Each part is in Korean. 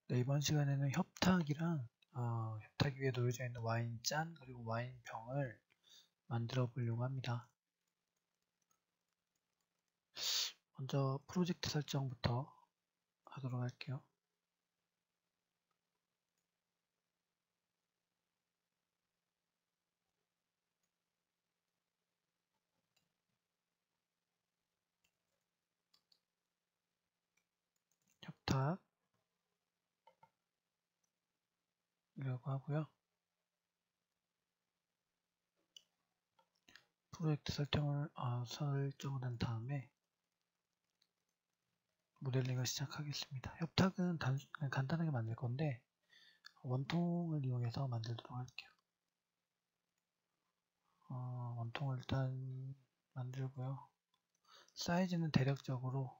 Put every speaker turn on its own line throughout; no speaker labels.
네, 이번 시간에는 협탁이랑 협탁 위에 놓여져 있는 와인잔 그리고 와인병을 만들어 보려고 합니다. 먼저 프로젝트 설정부터 하도록 할게요. 협탁 이라고 하고요. 프로젝트 설정을 한 다음에 모델링을 시작하겠습니다. 협탁은 그냥 간단하게 만들 건데 원통을 이용해서 만들도록 할게요. 원통을 일단 만들고요. 사이즈는 대략적으로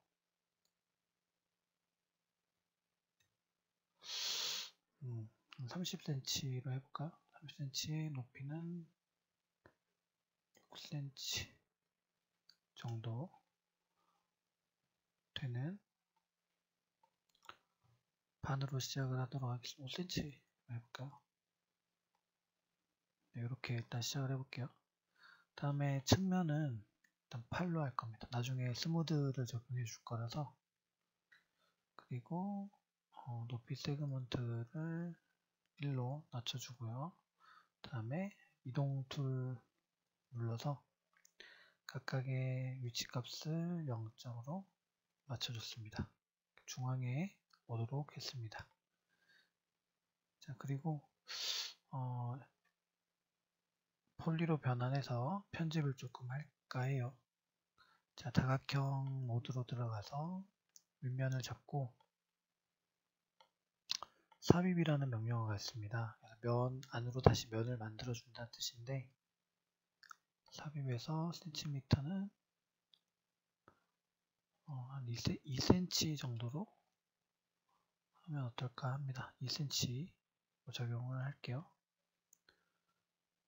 30cm로 해볼까요? 30cm, 높이는 6cm 정도 되는 반으로 시작을 하도록 하겠습니다. 5cm 해볼까요? 네, 이렇게 일단 시작을 해볼게요. 다음에 측면은 일단 8로 할 겁니다. 나중에 스무드를 적용해 줄 거라서. 그리고 높이 세그먼트를 1로 낮춰주고요. 다음에 이동 툴 눌러서 각각의 위치값을 0점으로 맞춰줬습니다. 중앙에 오도록 했습니다. 자, 그리고 폴리로 변환해서 편집을 조금 할까 해요. 자, 다각형 모드로 들어가서 윗면을 잡고 삽입이라는 명령어가 있습니다. 그래서 면 안으로 다시 면을 만들어 준다는 뜻인데, 삽입에서 cm는 한 2cm 정도로 하면 어떨까 합니다. 2cm 적용을 할게요.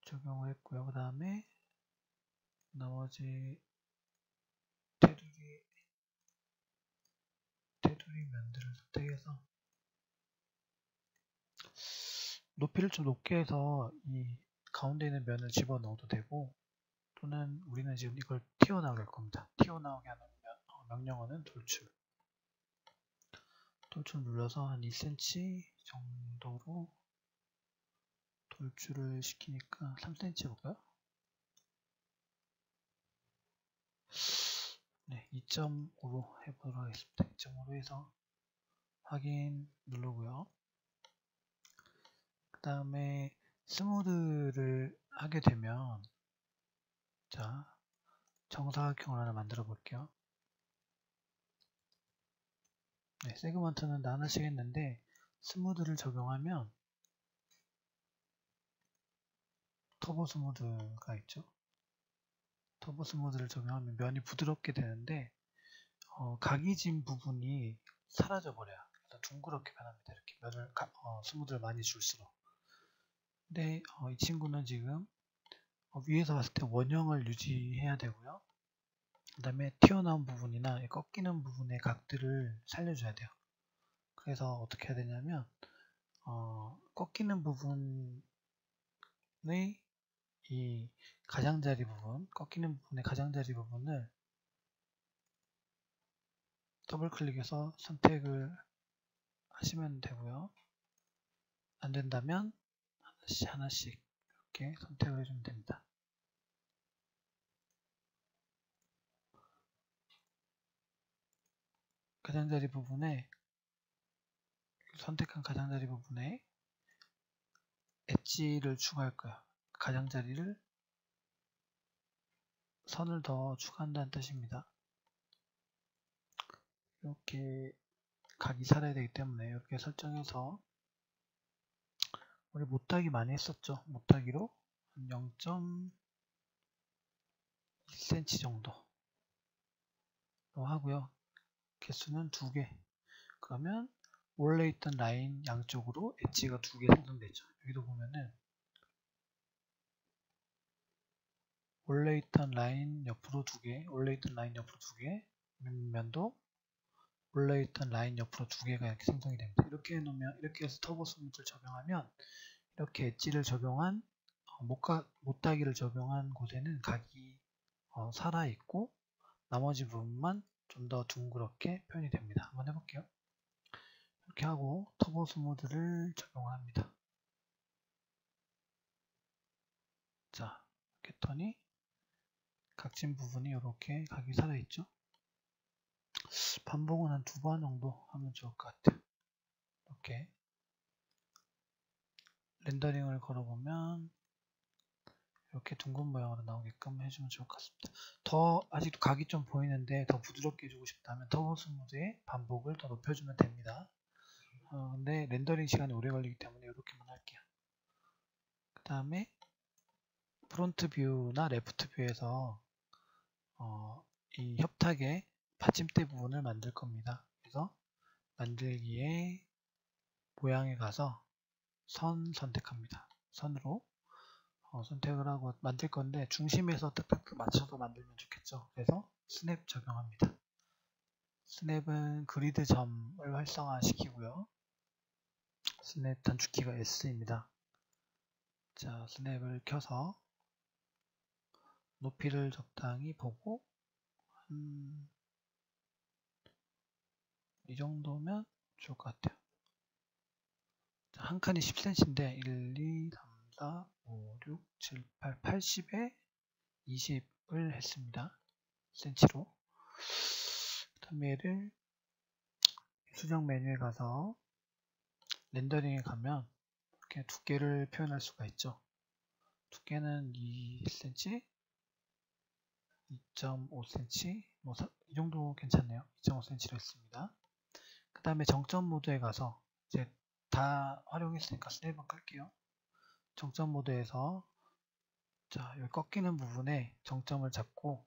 적용을 했고요. 그 다음에 나머지 테두리 면들을 선택해서 높이를 좀 높게 해서 이 가운데 있는 면을 집어넣어도 되고, 또는 우리는 지금 이걸 튀어나오게 할 겁니다. 튀어나오게 하는 명령어는 돌출 눌러서 한 2cm 정도로 돌출을 시키니까 3cm 해볼까요? 네, 2.5로 해보도록 하겠습니다. 2.5로 해서 확인 누르고요. 그 다음에 스무드를 하게 되면, 자, 정사각형을 하나 만들어 볼게요. 네, 세그먼트는 하나씩 했는데 스무드를 적용하면 터보 스무드가 있죠. 터보 스무드를 적용하면 면이 부드럽게 되는데 각이 진 부분이 사라져 버려요. 그래서 둥그렇게 변합니다. 이렇게 면을 스무드를 많이 줄수록. 근데 이 친구는 지금 위에서 봤을 때 원형을 유지해야 되고요. 그 다음에 튀어나온 부분이나 꺾이는 부분의 각들을 살려줘야 돼요. 그래서 어떻게 해야 되냐면 꺾이는 부분의 이 가장자리 부분, 꺾이는 부분의 가장자리 부분을 더블 클릭해서 선택을 하시면 되고요. 안 된다면 하나씩 이렇게 선택을 해주면 됩니다. 가장자리 부분에 선택한 가장자리 부분에 엣지를 추가할 거예요. 가장자리를 선을 더 추가한다는 뜻입니다. 이렇게 각이 살아야 되기 때문에 이렇게 설정해서, 우리 못하기 많이 했었죠. 못하기로 0.1cm 정도 하고요. 개수는 2개. 그러면 원래 있던 라인 양쪽으로 엣지가 2개 생성되죠. 여기도 보면은 원래 있던 라인 옆으로 2개, 원래 있던 라인 옆으로 2개, 면도 올라있던 라인 옆으로 두 개가 이렇게 생성이 됩니다. 이렇게 해놓으면, 이렇게 해서 터보 스무드를 적용하면, 이렇게 엣지를 적용한, 못따기를 적용한 곳에는 각이 살아있고, 나머지 부분만 좀 더 둥그렇게 표현이 됩니다. 한번 해볼게요. 이렇게 하고 터보 스무드를 적용합니다. 자, 이렇게 했더니 각진 부분이 이렇게 각이 살아있죠. 반복은 한 2번 정도 하면 좋을 것 같아요. 이렇게 렌더링을 걸어보면 이렇게 둥근 모양으로 나오게끔 해주면 좋을 것 같습니다. 아직도 각이 좀 보이는데 더 부드럽게 해주고 싶다면 터보 스무드의 반복을 더 높여주면 됩니다. 근데 렌더링 시간이 오래 걸리기 때문에 이렇게만 할게요. 그 다음에 프론트 뷰나 레프트 뷰에서 이 협탁의 받침대 부분을 만들 겁니다. 그래서 만들기에 모양에 가서 선 선택합니다. 선으로 선택을 하고 만들 건데 중심에서 딱딱 맞춰서 만들면 좋겠죠. 그래서 스냅 적용합니다. 스냅은 그리드 점을 활성화시키고요. 스냅 단축키가 S입니다. 자, 스냅을 켜서 높이를 적당히 보고 이 정도면 좋을 것 같아요. 자, 한 칸이 10cm인데 1, 2, 3, 4, 5, 6, 7, 8, 80에 20을 했습니다. cm로. 그 다음에 얘를 수정 메뉴에 가서 렌더링에 가면 이렇게 두께를 표현할 수가 있죠. 두께는 2cm, 2.5cm, 뭐 이 정도 괜찮네요. 2.5cm로 했습니다. 그 다음에 정점 모드에 가서 이제 다 활용했으니까 스냅은 끌게요. 정점 모드에서 자, 여기 꺾이는 부분에 정점을 잡고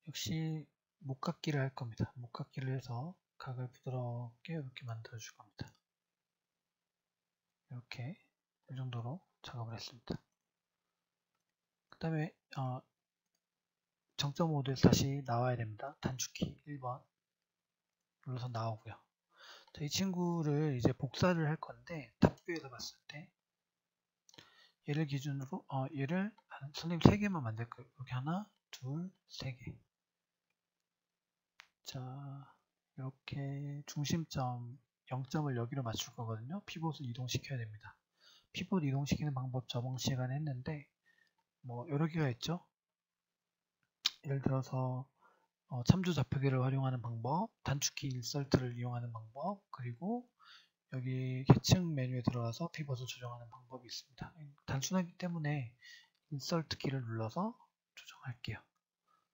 역시 목깎기를 할 겁니다. 목깎기를 해서 각을 부드럽게 이렇게 만들어 줄 겁니다. 이렇게 이 정도로 작업을 했습니다. 그 다음에 정점 모드에서 다시 나와야 됩니다. 단축키 1번 눌러서 나오고요. 자, 이 친구를 이제 복사를 할 건데 탑뷰에서 봤을 때 얘를 기준으로 얘를 선생님 3개만 만들 거예요. 여기 하나, 둘, 3개. 자, 이렇게 중심점 0점을 여기로 맞출 거거든요. 피봇을 이동시켜야 됩니다. 피봇 이동시키는 방법 저번 시간에 했는데 뭐 여러 개가 있죠. 예를 들어서 참조 좌표계를 활용하는 방법, 단축키 인설트를 이용하는 방법, 그리고 여기 계층 메뉴에 들어가서 피벗을 조정하는 방법이 있습니다. 단순하기 때문에 인설트 키를 눌러서 조정할게요.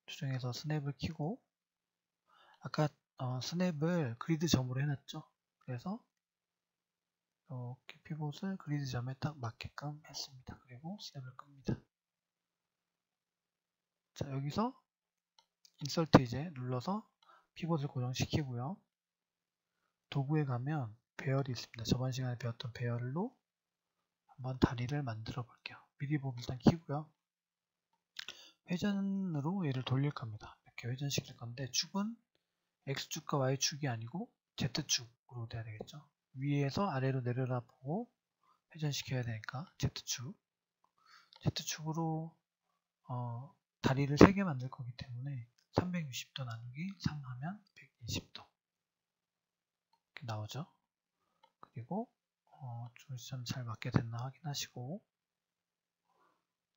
조정해서 스냅을 켜고 아까 스냅을 그리드 점으로 해놨죠. 그래서 이렇게 피봇을 그리드 점에 딱 맞게끔 했습니다. 그리고 스냅을 끕니다. 자, 여기서 인설트 이제 눌러서 피봇을 고정시키고요. 도구에 가면 배열이 있습니다. 저번 시간에 배웠던 배열로 한번 다리를 만들어 볼게요. 미리 보기 일단 키고요. 회전으로 얘를 돌릴 겁니다. 이렇게 회전시킬 건데 축은 X축과 Y축이 아니고 Z축으로 돼야 되겠죠. 위에서 아래로 내려다 보고 회전시켜야 되니까 Z축으로 다리를 3개 만들 거기 때문에 360도 나누기 3 하면 120도 이렇게 나오죠. 그리고 중심 잘 맞게 됐나 확인하시고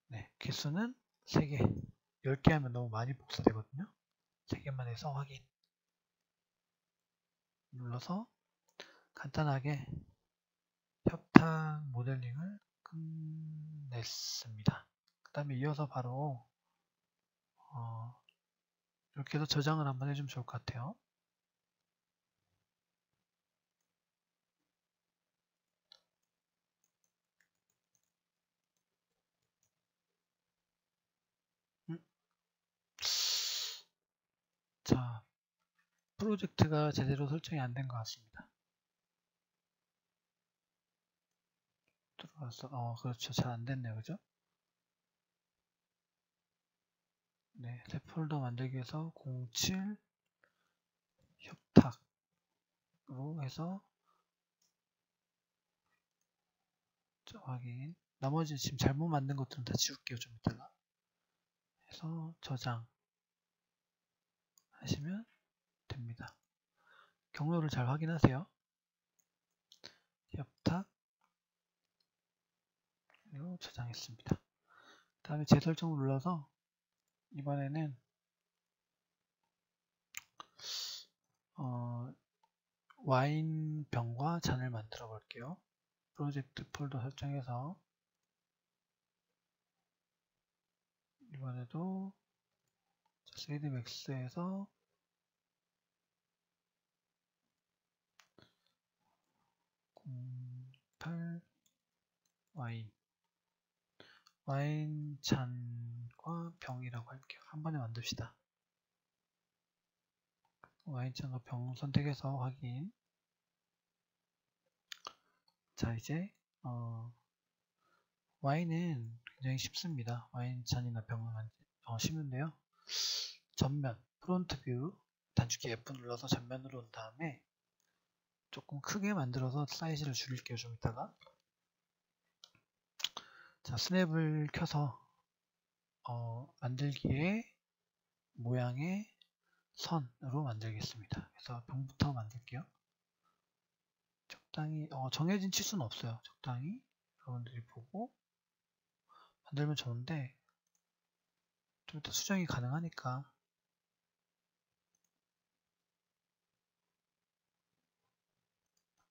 네, 개수는 3개 10개 하면 너무 많이 복사되거든요. 3개만 해서 확인 눌러서 간단하게 협탁 모델링을 끝냈습니다. 그 다음에 이어서 바로 이렇게 해서 저장을 한번 해주면 좋을 것 같아요. 자, 프로젝트가 제대로 설정이 안 된 것 같습니다. 들어와서 그렇죠. 잘 안 됐네요. 그죠? 네, 새 폴더 만들기 위해서 07 협탁으로 해서 확인. 나머지 지금 잘못 만든 것들은 다 지울게요. 좀 이따가 해서 저장 하시면 됩니다. 경로를 잘 확인하세요. 협탁 그리고 저장했습니다. 다음에 재설정을 눌러서 이번에는 와인 병과 잔을 만들어 볼게요. 프로젝트 폴더 설정해서 이번에도 3D Max에서 08 와인 잔과 병이라고 할게요. 한 번에 만듭시다. 와인 잔과 병 선택해서 확인. 자, 이제 와인은 굉장히 쉽습니다. 와인 잔이나 병을 심는데요. 전면, 프론트 뷰, 단축키 F 눌러서 전면으로 온 다음에 조금 크게 만들어서 사이즈를 줄일게요. 좀 이따가. 자, 스냅을 켜서 만들기에 모양의 선으로 만들겠습니다. 그래서 병부터 만들게요. 적당히 정해진 치수는 없어요. 적당히 여러분들이 보고 만들면 좋은데 좀 이따 수정이 가능하니까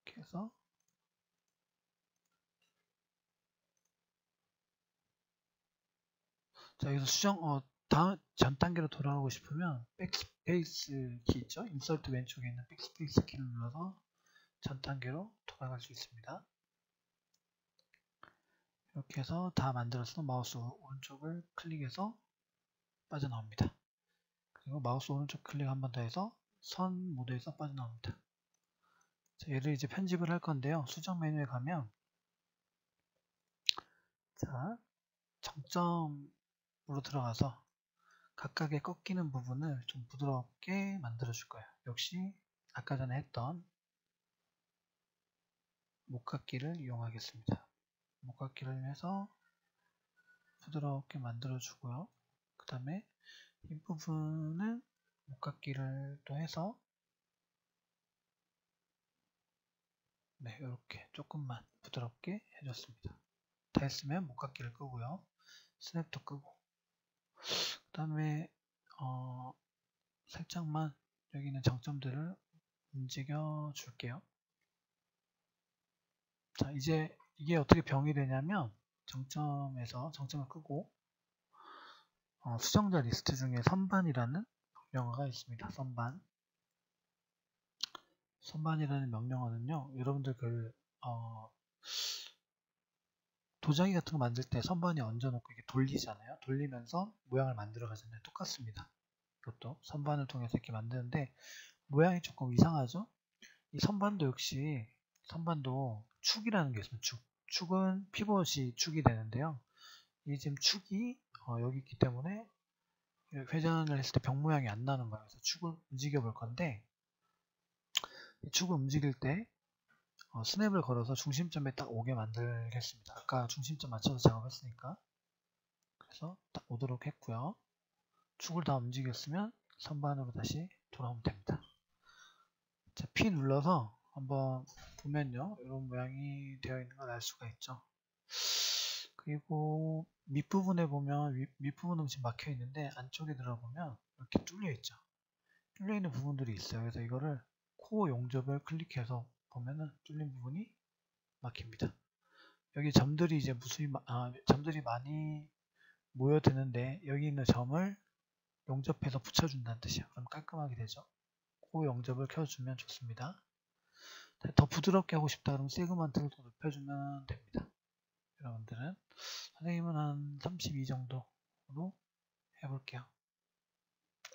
이렇게 해서 자, 여기서 수정 다음 전 단계로 돌아가고 싶으면 백스페이스 키 있죠? 인서트 왼쪽에 있는 백스페이스 키를 눌러서 전 단계로 돌아갈 수 있습니다. 이렇게 해서 다 만들어서 마우스 오른쪽을 클릭해서 빠져나옵니다. 그리고 마우스 오른쪽 클릭 한 번 더 해서 선 모드에서 빠져나옵니다. 자, 얘를 이제 편집을 할 건데요. 수정 메뉴에 가면 자, 정점으로 들어가서 각각의 꺾이는 부분을 좀 부드럽게 만들어 줄 거예요. 역시 아까 전에 했던 목깎기를 이용하겠습니다. 목깎기를 해서 부드럽게 만들어 주고요. 그 다음에 이 부분은 목깎기를 또 해서 네, 이렇게 조금만 부드럽게 해줬습니다. 다 했으면 목깎기를 끄고요. 스냅도 끄고 그 다음에 살짝만 여기 있는 정점들을 움직여 줄게요. 자, 이제 이게 어떻게 병이 되냐면 정점을 끄고 수정자 리스트 중에 선반이라는 명령어가 있습니다. 선반이라는 명령어는요, 여러분들 도자기 같은 거 만들 때 선반에 얹어놓고 이렇게 돌리잖아요. 돌리면서 모양을 만들어 가잖아요. 똑같습니다. 이것도 선반을 통해서 이렇게 만드는데 모양이 조금 이상하죠? 이 선반도 역시 축이라는 게 있습니다. 축은 피벗이 축이 되는데요. 이 지금 축이 여기 있기 때문에 회전을 했을 때 병 모양이 안 나는 거예요. 그래서 축을 움직여 볼 건데 이 축을 움직일 때 스냅을 걸어서 중심점에 딱 오게 만들겠습니다. 아까 중심점 맞춰서 작업했으니까 그래서 딱 오도록 했고요. 축을 다 움직였으면 선반으로 다시 돌아오면 됩니다. 자, P 눌러서 한번 보면요, 이런 모양이 되어 있는 걸 알 수가 있죠. 그리고 밑부분에 보면 밑부분은 지금 막혀 있는데 안쪽에 들어보면 이렇게 뚫려 있죠. 뚫려 있는 부분들이 있어요. 그래서 이거를 코어 용접을 클릭해서 보면은 뚫린 부분이 막힙니다. 여기 점들이 이제 점들이 많이 모여드는데 여기 있는 점을 용접해서 붙여준다는 뜻이에요. 그럼 깔끔하게 되죠. 코어 용접을 켜주면 좋습니다. 더 부드럽게 하고 싶다 그러면 세그먼트를 더 높여주면 됩니다. 여러분들은 선생님은 한 32 정도로 해볼게요.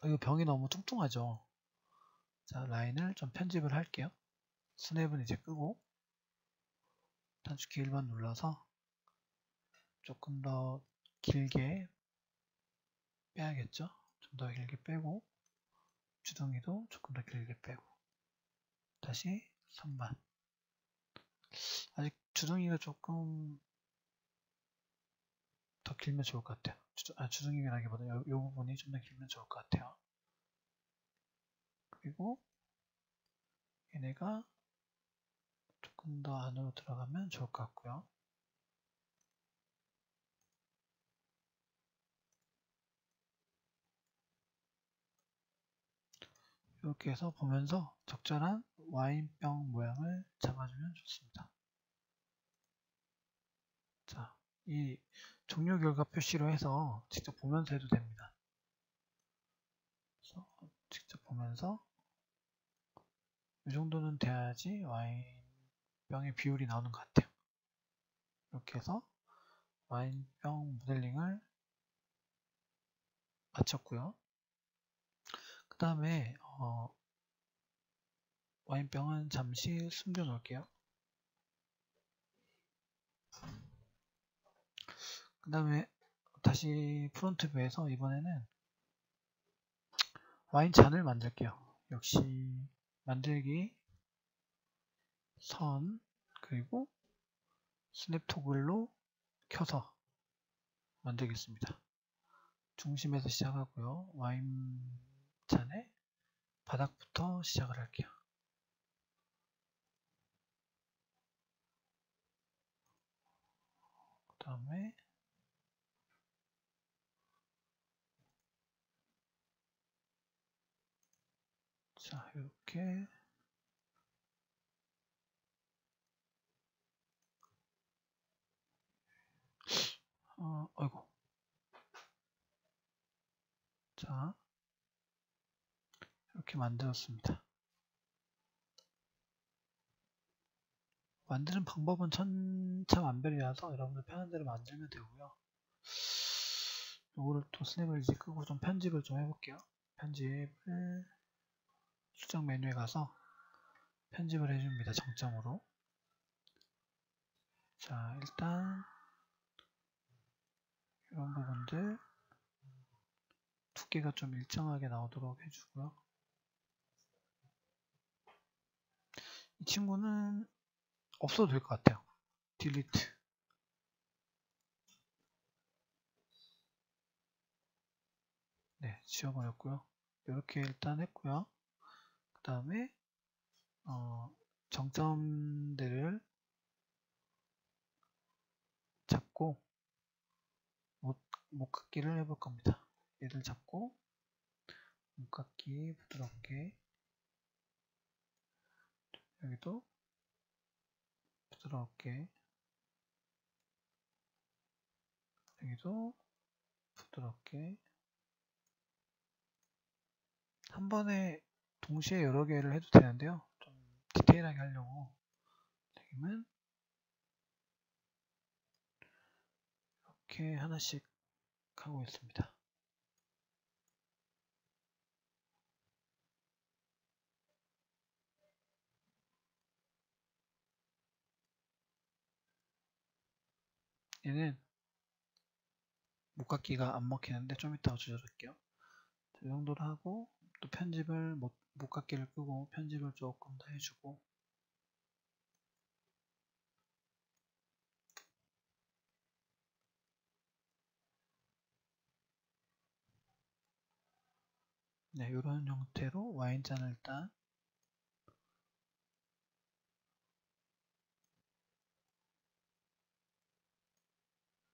이거 병이 너무 뚱뚱하죠. 자, 라인을 좀 편집을 할게요. 스냅은 이제 끄고 단축키 1번 눌러서 조금 더 길게 빼야겠죠. 좀 더 길게 빼고, 주둥이도 조금 더 길게 빼고, 다시 선반. 아직 주둥이가 조금 더 길면 좋을 것 같아요. 주둥이라기보다 이 부분이 좀 더 길면 좋을 것 같아요. 그리고 얘네가 조금 더 안으로 들어가면 좋을 것 같고요. 이렇게 해서 보면서 적절한 와인병 모양을 잡아주면 좋습니다. 자, 이 종료 결과 표시로 해서 직접 보면서 해도 됩니다. 그래서 직접 보면서 이 정도는 돼야지 와인병의 비율이 나오는 것 같아요. 이렇게 해서 와인병 모델링을 마쳤고요. 그 다음에 와인병은 잠시 숨겨 놓을게요. 그 다음에 다시 프론트 뷰에서 이번에는 와인잔을 만들게요. 역시 만들기, 선, 그리고 스냅 토글로 켜서 만들겠습니다. 중심에서 시작하고요. 와인잔의 바닥부터 시작을 할게요. 그 다음에 자, 이렇게 아이고. 자, 이렇게 만들었습니다. 만드는 방법은 천차만별이라서 여러분들 편한 대로 만들면 되고요. 이거를 또 스냅을 이제 끄고 좀 편집을 좀 해볼게요. 편집을 수정 메뉴에 가서 편집을 해줍니다. 정점으로. 자, 일단 이런 부분들 두께가 좀 일정하게 나오도록 해주고요. 이 친구는 없어도 될 것 같아요. 딜리트. 네, 지워버렸고요. 이렇게 일단 했고요. 그 다음에 정점들을 잡고 목깎기를 해볼 겁니다. 얘를 잡고 목깎기 부드럽게, 여기도 부드럽게, 여기도 부드럽게, 한 번에 동시에 여러 개를 해도 되는데요. 좀 디테일하게 하려고 지금은 이렇게 하나씩 하고 있습니다. 얘는 목깎기가 안 먹히는데 좀 이따가 조절할게요. 이 정도로 하고 또 편집을 목깎기를 끄고 편집을 조금 더 해주고, 네, 이런 형태로 와인잔을 일단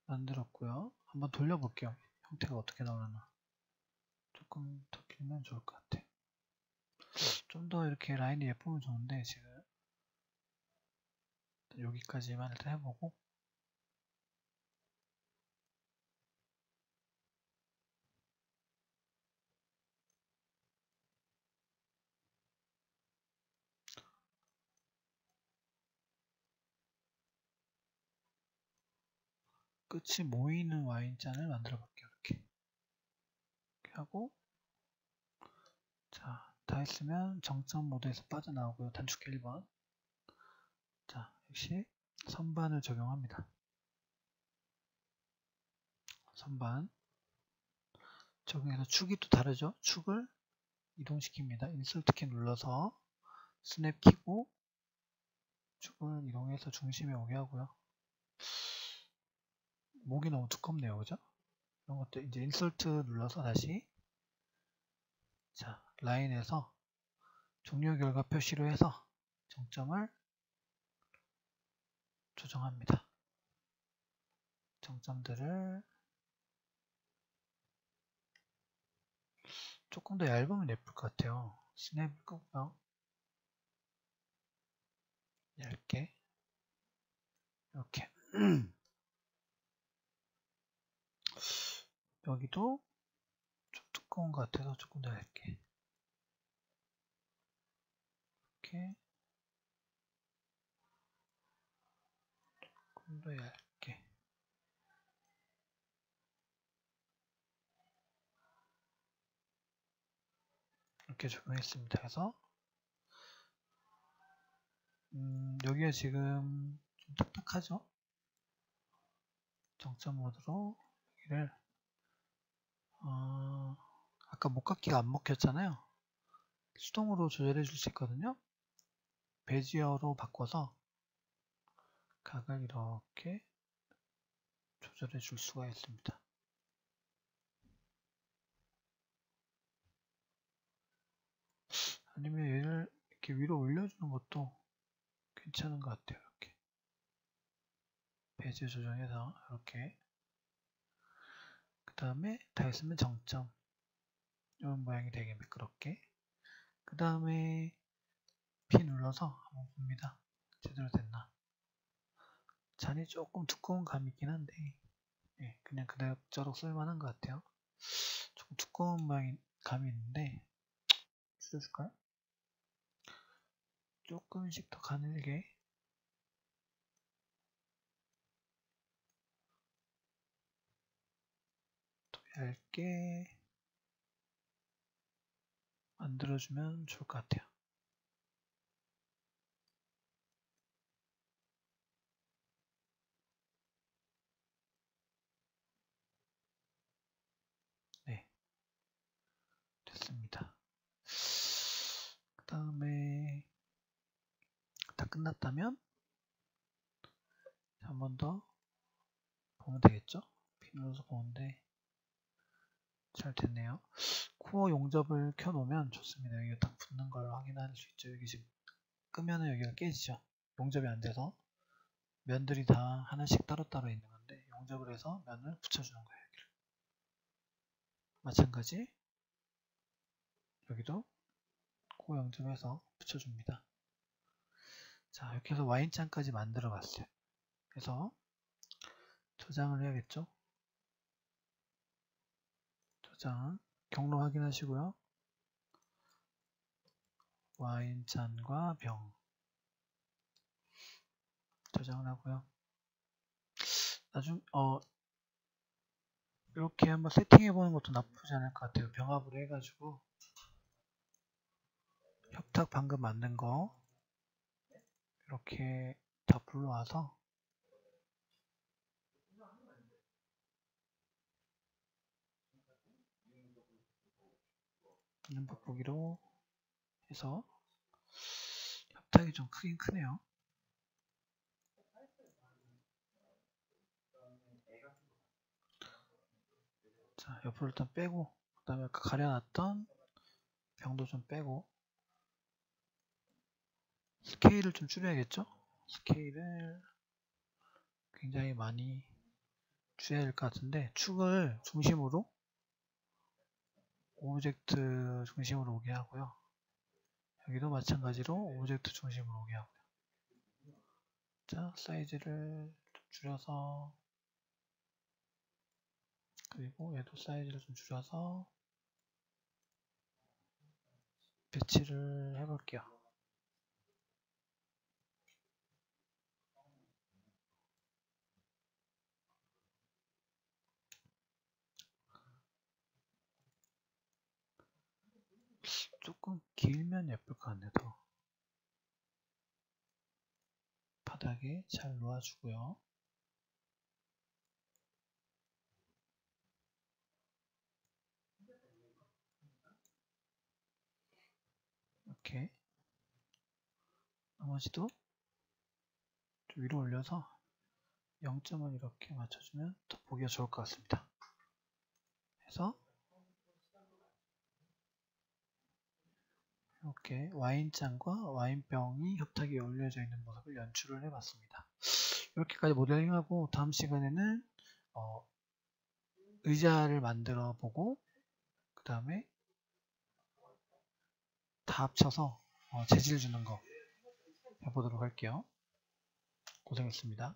만들었고요. 한번 돌려볼게요. 형태가 어떻게 나오나. 조금 더 길면 좋을 것 같아. 좀 더 이렇게 라인이 예쁘면 좋은데 지금 여기까지만 일단 해보고, 끝이 모이는 와인잔을 만들어 볼게요. 이렇게 하고, 자, 다 했으면 정점 모드에서 빠져나오고요. 단축키 1번. 자, 역시 선반을 적용합니다. 선반. 적용해서 축이 또 다르죠? 축을 이동시킵니다. 인서트 키 눌러서 스냅 키고 축을 이동해서 중심에 오게 하고요. 목이 너무 두껍네요. 그죠? 이런 것도 이제 인서트 눌러서 다시 자 라인에서 종료 결과 표시로 해서 정점을 조정합니다. 정점들을 조금 더 얇으면 예쁠 것 같아요. 스냅을 끄고요. 얇게 이렇게 여기도 좀 두꺼운 것 같아서 조금 더 얇게 이렇게 조금 더 얇게 이렇게 적용했습니다. 그래서 여기가 지금 좀 딱딱하죠? 정점 모드로 여기를 아까 목깎이가 안 먹혔잖아요. 수동으로 조절해 줄 수 있거든요. 베지어로 바꿔서 각을 이렇게 조절해 줄 수가 있습니다. 아니면 얘를 이렇게 위로 올려주는 것도 괜찮은 것 같아요. 이렇게 베지어 조정해서 이렇게 그 다음에 다 했으면 정점 이런 모양이 되게 매끄럽게 그 다음에 P 눌러서 한번 봅니다. 제대로 됐나. 잔이 조금 두꺼운 감이 있긴 한데 예, 그냥 그대로 쓸만한 것 같아요. 조금 두꺼운 모양이 감이 있는데 줄여줄까요? 조금씩 더 가늘게 더 얇게 만들어주면 좋을 것 같아요. 네, 됐습니다. 그 다음에 다 끝났다면 한 번 더 보면 되겠죠? 피 눌러서 보는데 잘 됐네요. 코어 용접을 켜놓으면 좋습니다. 여기가 딱 붙는 걸 확인할 수 있죠. 여기 지금 끄면은 여기가 깨지죠. 용접이 안 돼서 면들이 다 하나씩 따로따로 있는 건데 용접을 해서 면을 붙여주는 거예요. 여기를. 마찬가지 여기도 코어 용접해서 붙여줍니다. 자 이렇게 해서 와인잔까지 만들어 봤어요. 그래서 저장을 해야겠죠. 저장 경로 확인하시고요. 와인잔과 병 저장을 하고요. 나중 이렇게 한번 세팅해 보는 것도 나쁘지 않을 것 같아요. 병합으로 해가지고 협탁 방금 만든 거 이렇게 다 불러와서 눈박보기로 해서 협탁이 좀 크긴 크네요. 자 옆으로 일단 빼고 그 다음에 아까 가려놨던 병도 좀 빼고 스케일을 좀 줄여야겠죠? 스케일을 굉장히 많이 줄여야 될 것 같은데 축을 중심으로 오브젝트 중심으로 오게 하고요. 여기도 마찬가지로 오브젝트 중심으로 오게 하고요. 자 사이즈를 좀 줄여서 그리고 얘도 사이즈를 좀 줄여서 배치를 해볼게요. 조금 길면 예쁠 것 같네. 더 바닥에 잘 놓아주고요. 나머지도 좀 위로 올려서 0점을 이렇게 맞춰주면 더 보기가 좋을 것 같습니다. 그래서 이렇게 와인잔과 와인병이 협탁이 올려져 있는 모습을 연출을 해봤습니다. 이렇게까지 모델링하고 다음 시간에는 의자를 만들어 보고 그 다음에 다 합쳐서 재질 주는 거 해보도록 할게요. 고생했습니다.